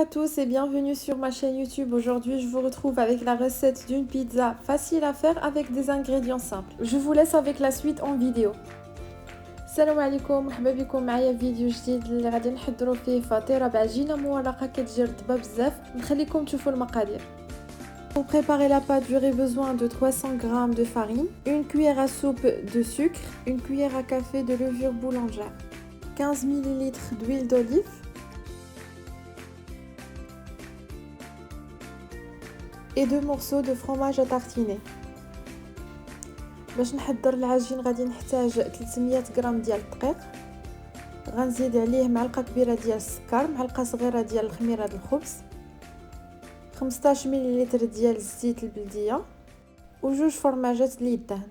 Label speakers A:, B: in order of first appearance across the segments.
A: à tous et bienvenue sur ma chaîne YouTube. Aujourd'hui, je vous retrouve avec la recette d'une pizza facile à faire avec des ingrédients simples. Je vous laisse avec la suite en vidéo. السلام عليكم، مرحبا بكم معايا في فيديو جديد اللي غادي نحضروا فيه فطيره بعجينه مورقه كتجي رطبه بزاف. نخليكم تشوفوا المقادير. Pour préparer la pâte, j'aurai besoin de 300 g de farine, une cuillère à soupe de sucre, une cuillère à café de levure boulangère, 15 ml d'huile d'olive, et 2 morceaux de fromage à tartiner. باش نحضر العجين غادي نحتاج 300 غرام ديال الدقيق، غنزيد عليه معلقه كبيره ديال السكر، معلقه صغيره ديال الخميره ديال الخبز، 15 ملل ديال الزيت البلديه وجوج فرماجات للدهن.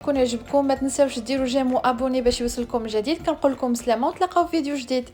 A: كون يعجبكم ما تنساوش ديروا جيم وابوني باش يوصلكم جديد. كنقول لكم سلامه ونتلاقاو في فيديو جديد.